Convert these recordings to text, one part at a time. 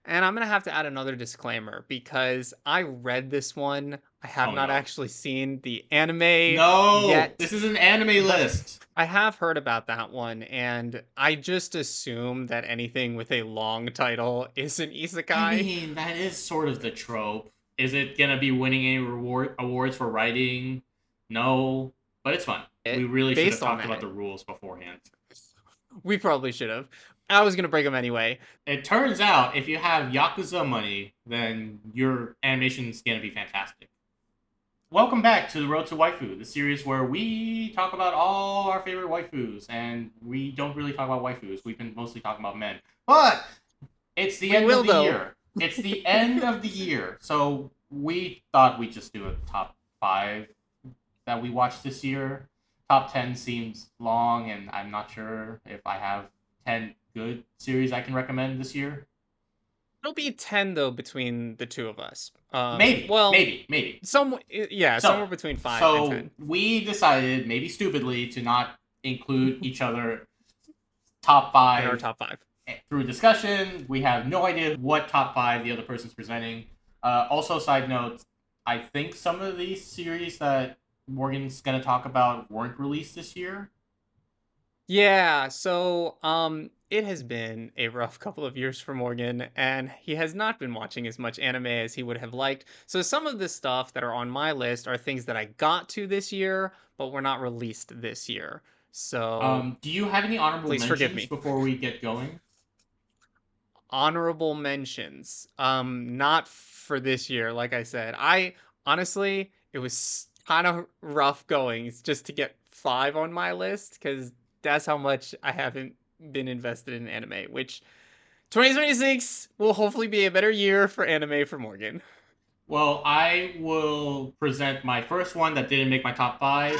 And I'm gonna have to add another disclaimer because I read this one. I have Oh not no. actually seen the anime No! This yet, is an anime but list! I have heard about that one, and I just assume that anything with a long title is an I isekai. mean, that is sort of the trope. Is it gonna be winning any reward awards for writing? No. But it's fun. We It really should have based on talked about that. the rules beforehand. We probably should have. I was gonna break them anyway. It turns out if you have Yakuza money, then your animation's gonna be fantastic. Welcome back to the Road to Waifu, the series where we talk about all our favorite waifus, and we don't really talk about waifus. We've been mostly talking about men. But it's the We end of will the though. year. It's the end of the year. So we thought we'd just do a top five that we watched this year. Top 10 seems long, and I'm not sure if I have 10 good series I can recommend this year. It'll be 10 though between the two of us. Maybe, Well, maybe, maybe. yeah, So, somewhere between 5 and so 10 we decided, maybe stupidly, to not include each other top in our five top 5. through discussion. We have no idea what top five the other person's presenting. Also, side note, I think some of these series that Morgan's gonna talk about weren't released this year. Yeah, so it has been a rough couple of years for Morgan, and he has not been watching as much anime as he would have liked. So some of the stuff that are on my list are things that I got to this year, but were not released this year. So Do you have any honorable please forgive mentions me. before we get going? Honorable mentions. Not for this year, like I said. I honestly, it was kind of rough going just to get 5 on my list because that's how much I haven't been invested in anime, which 2026 will hopefully be a better year for anime for Morgan. Well, I will present my first one that didn't make my top five.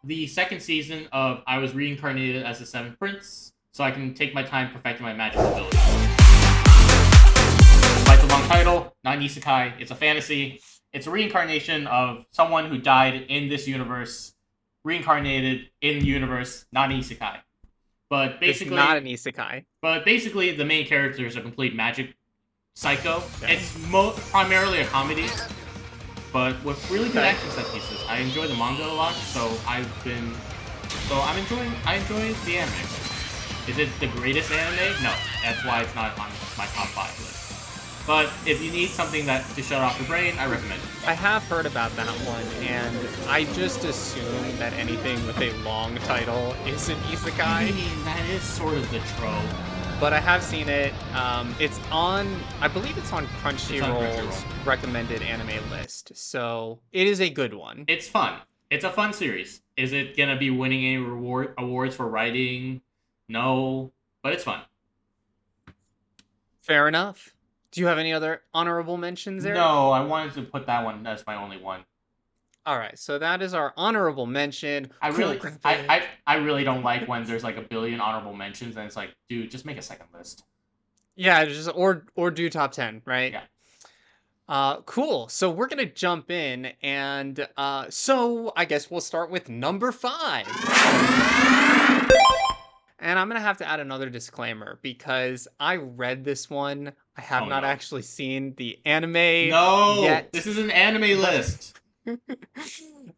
The second season of I Was Reincarnated as the Seventh Prince, so I can take my time perfecting my magical abilities. Despite the long title, not an isekai, it's a fantasy. It's a reincarnation of someone who died in this universe, reincarnated in the universe, not an isekai. But It's not an basically, isekai. but basically, the main character is a complete magic psycho. Okay. It's primarily a comedy, but with really good Okay. action set pieces. I enjoy the manga a lot, I enjoy the anime. Is it the greatest anime? No, that's why it's not on my top five list. But if you need something that to shut off your brain, I recommend it. I have heard about that one, and I just assume that anything with a long title is an I isekai. mean, that is sort of the trope. But I have seen it. It's on, I believe it's on It's on Crunchyroll's Crunchyroll. recommended anime list. So it is a good one. It's fun. It's a fun series. Is it gonna be winning any awards for writing? No, but it's fun. Fair enough. Do you have any other honorable mentions, Eric? No, I wanted to put that one as my only one. All right, so that is our honorable mention. I Cool really, graphic. I really don't like when there's like a billion honorable mentions and it's like, dude, just make a second list. Yeah, just or do top 10, right? Yeah. Cool. So we're gonna jump in, and so I guess we'll start with number 5. And I'm gonna have to add another disclaimer because I read this one. I have Oh not no. actually seen the anime No, yet, this is an anime but list.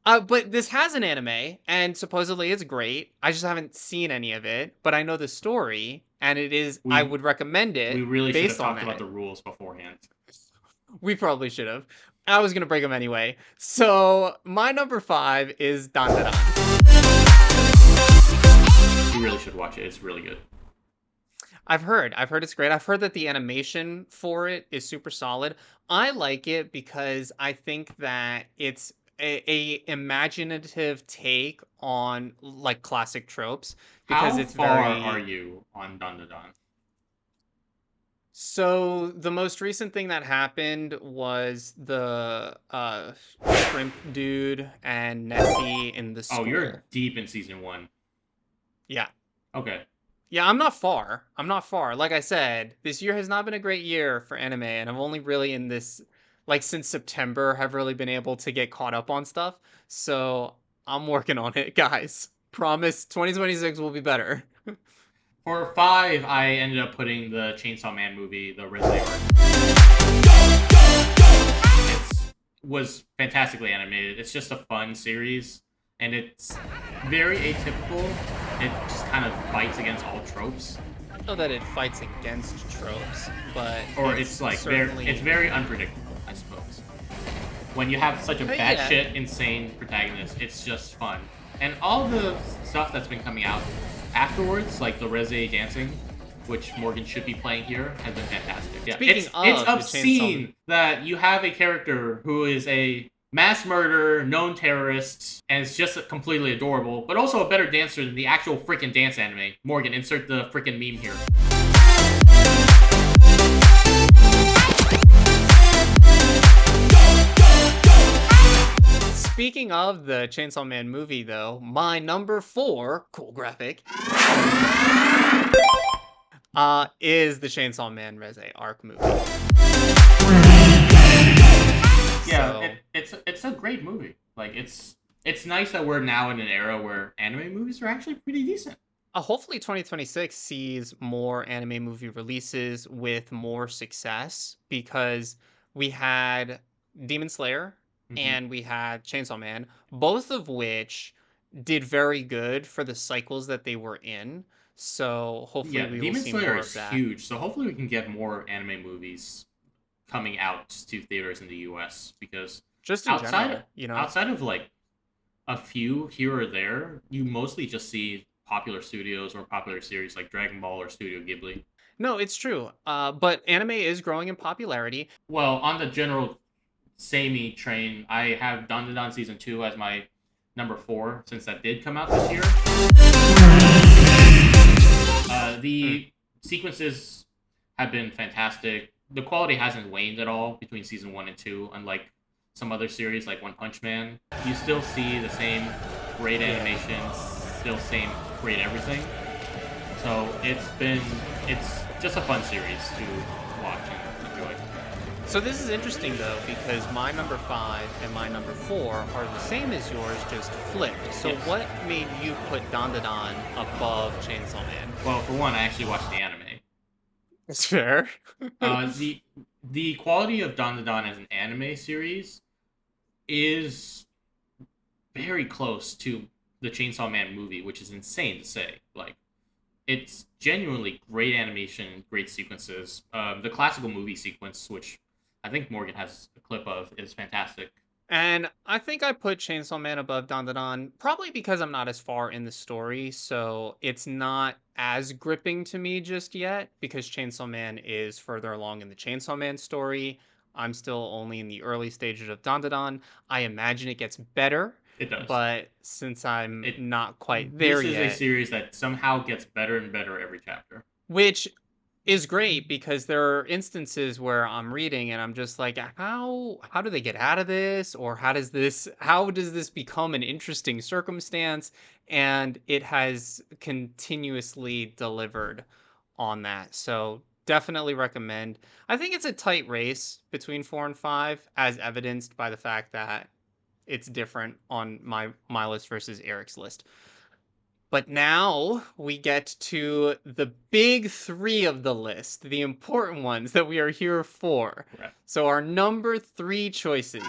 but this has an anime, and supposedly it's great. I just haven't seen any of it, but I know the story, and it is. I We would recommend we it really should have based on talked about that. the rules beforehand. We probably should have. I was gonna break them anyway. So my number 5 is Dandadan. You really should watch it. It's really good. I've heard it's great. I've heard that the animation for it is super solid. I like it because I think that it's a imaginative take on like classic tropes because How it's far are very. you on Dandadan? So the most recent thing that happened was the shrimp dude and Nessie in the Oh, you're school. deep in season one. Yeah. Okay. Yeah, I'm not far. I'm not far. Like I said, this year has not been a great year for anime, and I've only really in this, like since September, have really been able to get caught up on stuff. So I'm working on it, guys. Promise 2026 will be better. For 5, I ended up putting the Chainsaw Man movie, the Ridley arc. It was fantastically animated. It's just a fun series, and it's very atypical. It just kind of fights against all tropes. I don't know that it fights against tropes, but It's like certainly... it's very unpredictable, I suppose. When you have such a batshit insane protagonist, it's just fun. And all the stuff that's been coming out afterwards, like the Reze dancing, which Morgan should be playing here, has been fantastic. Yeah, it's obscene that you have a character who is a mass murderer, known terrorist, and it's just completely adorable, but also a better dancer than the actual freaking dance anime. Morgan, insert the freaking meme here. Speaking of the Chainsaw Man movie, though, my number 4, cool graphic, is the Chainsaw Man Reze arc movie. Yeah, it's a great movie. Like, it's nice that we're now in an era where anime movies are actually pretty decent. Hopefully 2026 sees more anime movie releases with more success, because we had Demon Slayer and we had Chainsaw Man, both of which did very good for the cycles that they were in. So hopefully we will see more of that. Demon Slayer is huge, so hopefully we can get more anime movies coming out to theaters in the US, because just in general, you know, outside of like a few here or there, you mostly just see popular studios or popular series like Dragon Ball or Studio Ghibli. No, it's true. But anime is growing in popularity. Well, on the general samey train, I have Dandadan Season 2 as my number 4, since that did come out this year. The sequences have been fantastic. The quality hasn't waned at all between Season 1 and 2, unlike some other series like One Punch Man. You still see the same great animations, still same great everything. So it's just a fun series to watch and enjoy. So this is interesting, though, because my number 5 and my number 4 are the same as yours, just flipped. So yes. What made you put Dandadan above Chainsaw Man? Well, for one, I actually watched the anime. That's fair. The quality of Dandadan as an anime series is very close to the Chainsaw Man movie, which is insane to say. Like, it's genuinely great animation, great sequences. The classical movie sequence, which I think Morgan has a clip of, is fantastic. And I think I put Chainsaw Man above Dandadan, probably because I'm not as far in the story, so it's not as gripping to me just yet, because Chainsaw Man is further along in the Chainsaw Man story. I'm still only in the early stages of Dandadan. I imagine it gets better. It does. But since I'm not quite there yet... This is a series that somehow gets better and better every chapter. Which is great, because there are instances where I'm reading and I'm just like, how do they get out of this? Or how does this become an interesting circumstance? And it has continuously delivered on that. So definitely recommend. I think it's a tight race between 4 and 5, as evidenced by the fact that it's different on my list versus Eric's list. But now we get to the big 3 of the list, the important ones that we are here for. Right. So our number 3 choices.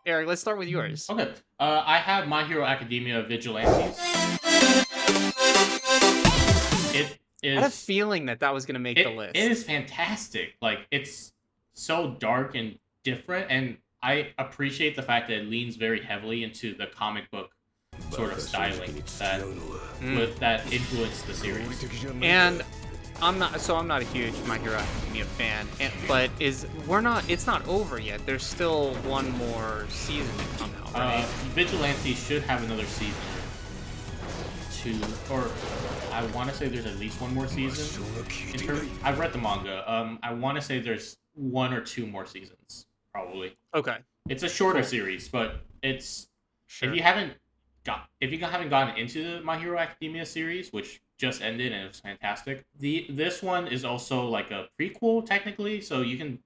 Eric, let's start with yours. Okay. I have My Hero Academia Vigilantes. I had a feeling that was going to make the list. It is fantastic. Like, it's so dark and different, and I appreciate the fact that it leans very heavily into the comic book sort of styling that influenced the series. And I'm not a huge My Hero Academia fan, but it's not over yet. There's still one more season to come out, right? Vigilante should have another season. Or I want to say there's at least one more season. I've read the manga. I want to say there's 1 or 2 more seasons, probably. Okay. It's a shorter series, but it's if you haven't gotten into the My Hero Academia series, which just ended and it was fantastic, this one is also like a prequel technically, so it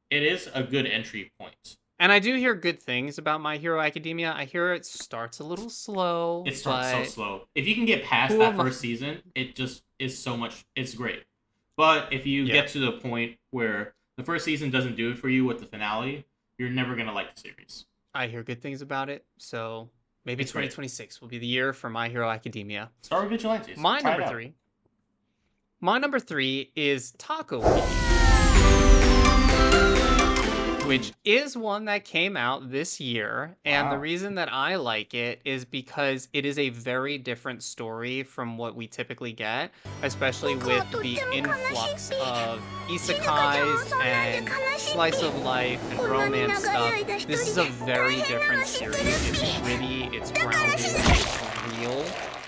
is a good entry point. And I do hear good things about My Hero Academia. I hear it starts a little slow, It starts so but slow. If you can get past who that am I? first season, it just is so much. It's great. But if you Yeah, get to the point where the first season doesn't do it for you with the finale, you're never gonna like the series. I hear good things about it. So maybe It's great. 2026 will be the year for My Hero Academia. Star Vigilantes. My Try it number out. three. My number three is Taco Bee, which is one that came out this year. And the Wow. reason that I like it is because it is a very different story from what we typically get, especially with the influx of isekais and slice of life and romance stuff. This is a very different series. It's gritty, it's grounded, it's real,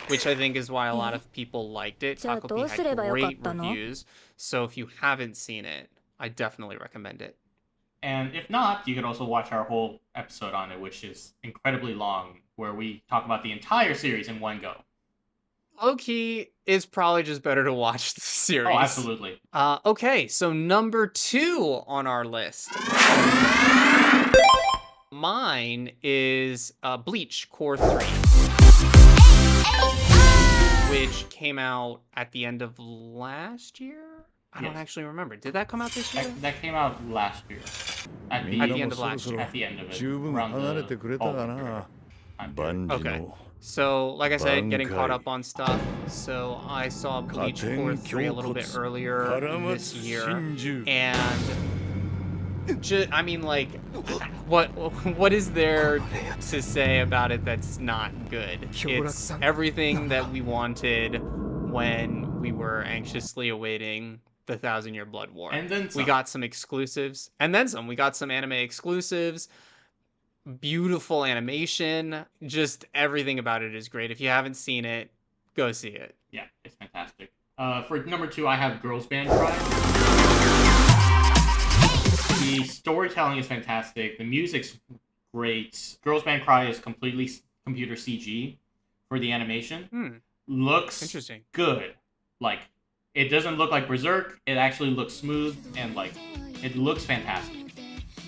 which I think is why a lot of people liked it. じゃあ Taco ど Bee うす had ればよかっ great たの reviews. So if you haven't seen it, I definitely recommend it. And if not, you could also watch our whole episode on it, which is incredibly long, where we talk about the entire series in one go. Low-key, it's probably just better to watch the series. Oh, absolutely. Okay, so number 2 on our list. Mine is Bleach Core 3, which came out at the end of last year? I don't Yes. actually remember. Did that come out this year? That came out last year. At At the end of last year. At the end of it. 十分 Around 離れ the てくれたか Halloween な time period. 万事 Okay. の So, like I said, getting caught Bankai. up on stuff. So I saw Bleach Core 3 a little bit earlier this 松 year. 真珠 And I mean, like, what is there to say about it that's not good? It's everything that we wanted when we were anxiously awaiting the Thousand Year Blood War. And then We some. got some exclusives, and then some. We got some anime exclusives. Beautiful animation. Just everything about it is great. If you haven't seen it, go see it. Yeah, it's fantastic. For number 2, I have Girls Band Cry. The storytelling is fantastic. The music's great. Girls Band Cry is completely computer CG for the animation. Looks Interesting. good. Like, it doesn't look like Berserk. It actually looks smooth and like it looks fantastic.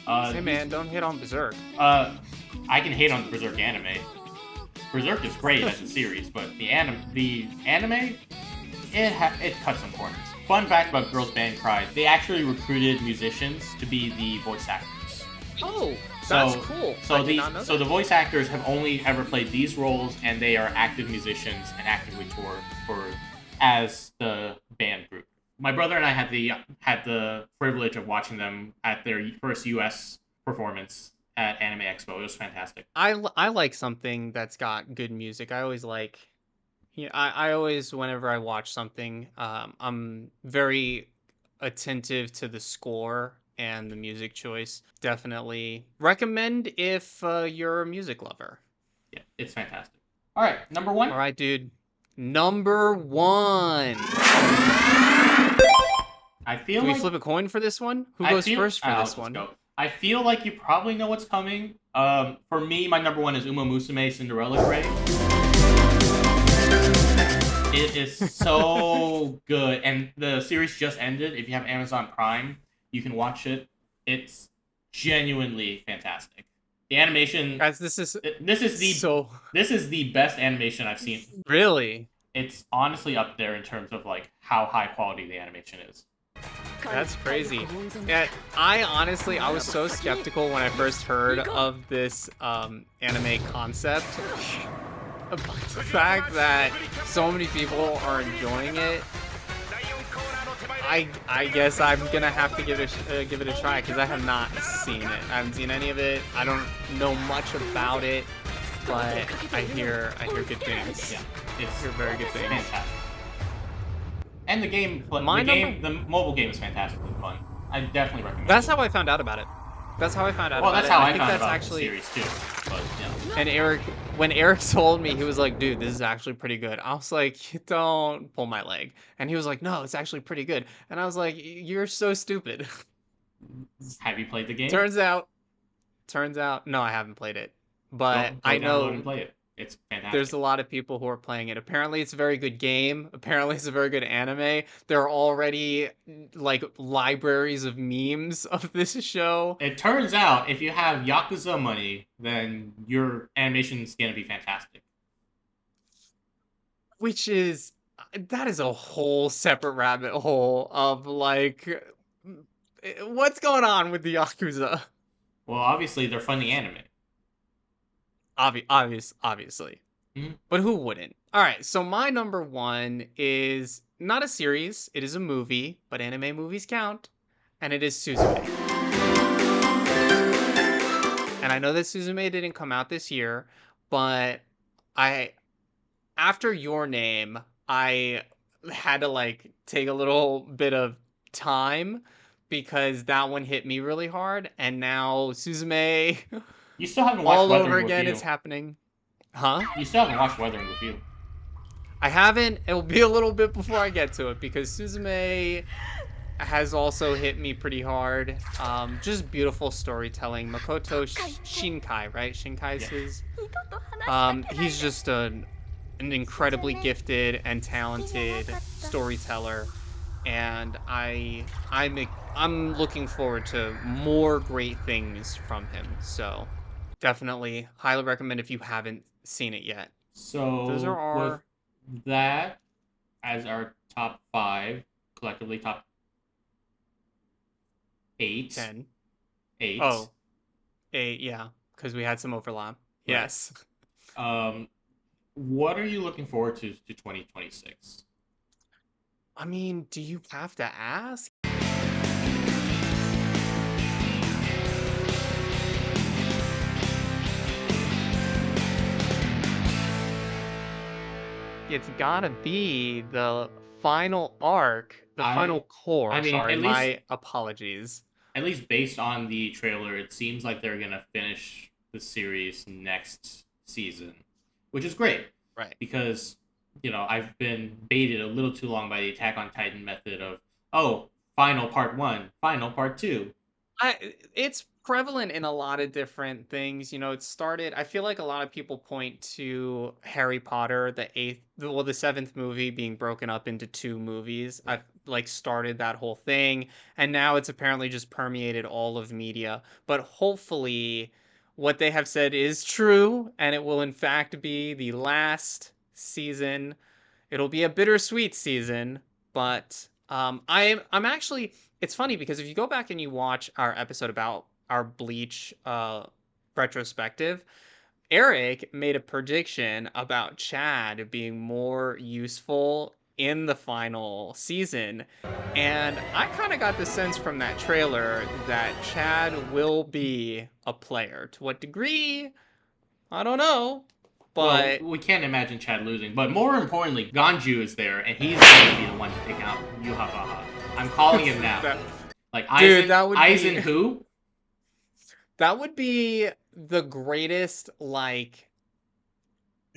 Hey man, don't hit on Berserk. I can hate on the Berserk anime. Berserk is great as a series, but the anime, it cuts some corners. Fun fact about Girls Band Cry: they actually recruited musicians to be the voice actors. Oh, that's So- cool. So I did not know the voice actors have only ever played these roles, and they are active musicians and actively tour as the band group. My brother and I had the privilege of watching them at their first U.S. performance at Anime Expo. It was fantastic. I like something that's got good music. I always like, I always, whenever I watch something, I'm very attentive to the score and the music choice. Definitely recommend if you're a music lover. Yeah, it's fantastic. All right, number 1. All right, dude. Number 1. I feel Do we like flip a coin for this one? Who I goes feel- first for Ah, this let's one? go. I feel like you probably know what's coming. For me, my number 1 is Uma Musume Cinderella Gray. It is so good, and the series just ended. If you have Amazon Prime, you can watch it. It's genuinely fantastic. The animation. Guys, this is This is the best animation I've seen. really. It's honestly up there in terms of like how high quality the animation is. That's crazy. Yeah, I was so skeptical when I first heard of this anime concept. About the fact that so many people are enjoying it. I guess I'm gonna have to give it a try because I have not seen it. I haven't seen any of it. I don't know much about it, but I hear good things. Yeah, I it's hear very good things. fantastic. And the mobile game is fantastically fun. I definitely recommend That's it. how I found out about it. That's how I found out Well, about that's it. how I I think found that's about actually the series too. But And when Eric told me, he was like, dude, this is actually pretty good. I was like, don't pull my leg. And he was like, no, it's actually pretty good. And I was like, you're so stupid. have you played the game? Turns out, no, I haven't played it. But Go I download know and play it. It's There's fantastic. a lot of people who are playing it. Apparently, it's a very good game. Apparently, it's a very good anime. There are already like libraries of memes of this show, It turns out if you have Yakuza money, then your animation's gonna be fantastic. which is that is a whole separate rabbit hole of like what's going on with the Yakuza. Well, obviously they're funding anime. Obviously. Mhm. But who wouldn't? All right, so my number one is not a series, it is a movie, but anime movies count, and it is Suzume. And I know that Suzume didn't come out this year, but I after Your Name, I had to like take a little bit of time because that one hit me really hard, and now Suzume You still haven't watched all over Weathering with again it's You. happening. Huh? You still haven't watched Weathering with You. I haven't. It'll be a little bit before I get to it because Suzume has also hit me pretty hard. Just beautiful storytelling. Makoto Shinkai, right? Shinkai's Yeah. his. He's just an incredibly gifted and talented storyteller, and I'm looking forward to more great things from him. So definitely highly recommend if you haven't seen it yet. Those are So with our that as our top five, collectively top eight, 10. eight. Oh, 8, yeah, because we had some overlap. Right. Yes. Um, what are you looking forward to 2026? I mean, do you have to ask? It's gotta be the final arc, the final I core. I mean, Sorry, my apologies. at least based on the trailer, it seems like they're gonna finish the series next season, which is great Right. because I've been baited a little too long by the Attack on Titan method of final part one, final part two. It's prevalent in a lot of different things. It started. I feel like a lot of people point to Harry Potter, the seventh movie being broken up into two movies. Right. I've like started that whole thing, and now it's apparently just permeated all of media. But hopefully, what they have said is true, and it will in fact be the last season. It'll be a bittersweet season, but I'm actually it's funny because if you go back and you watch our episode about our Bleach retrospective, Eric made a prediction about Chad being more useful in the final season. And I kind of got the sense from that trailer that Chad will be a player. To what degree? I don't know. Well, But we can't imagine Chad losing, but more importantly, Ganju is there, and he's going to be the one to take out Yuhabaha. I'm calling him now. that, Like dude, Aizen who? that would be the greatest like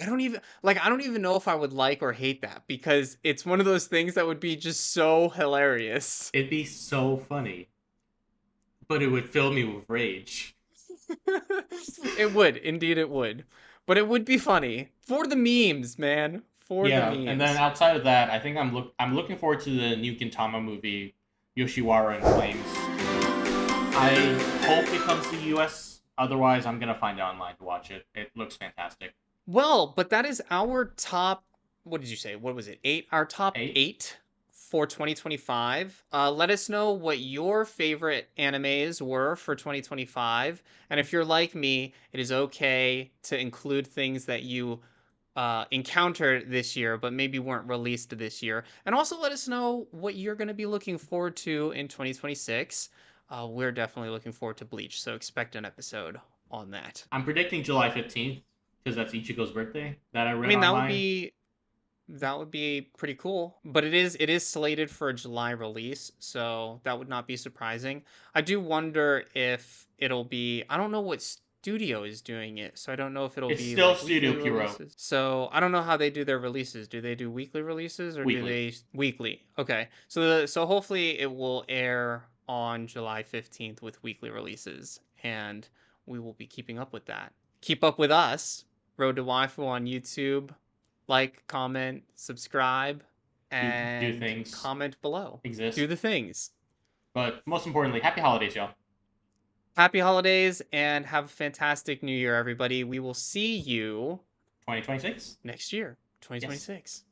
I don't even know if I would like or hate that because it's one of those things that would be just so hilarious. It'd be so funny, but it would fill me with rage. It would, indeed it would. But it would be funny for the memes, man, for the Yeah, and then memes. outside of that, I think I'm looking forward to the new Gintama movie, Yoshiwara in Flames. I hope it comes to the US. Otherwise, I'm gonna find it online to watch it. It looks fantastic. Well, but that is our top. What did you say? What was it? 8? Our top 8. 8 for 2025. Let us know what your favorite animes were for 2025. And if you're like me, it is okay to include things that you encountered this year, but maybe weren't released this year. And also let us know what you're going to be looking forward to in 2026. We're definitely looking forward to Bleach, so expect an episode on that. I'm predicting July 15th because that's Ichigo's birthday that I I read mean, online. that would be pretty cool, but it is slated for a July release, so that would not be surprising. I do wonder if it'll be I don't know what studio is doing it, so I don't know if it'll It's be still like Studio weekly Kiro releases. So I don't know how they do their releases. Do they do weekly releases or do weekly. they weekly? Okay. So hopefully it will air on July 15th with weekly releases and we will be keeping up with that. Keep up with us Road to Waifu on YouTube. Like, comment, subscribe, Do and things. comment below. Exist. Do the things. But most importantly, happy holidays, y'all. Happy holidays and have a fantastic new year, everybody. We will see you 2026 next year, 2026. Yes.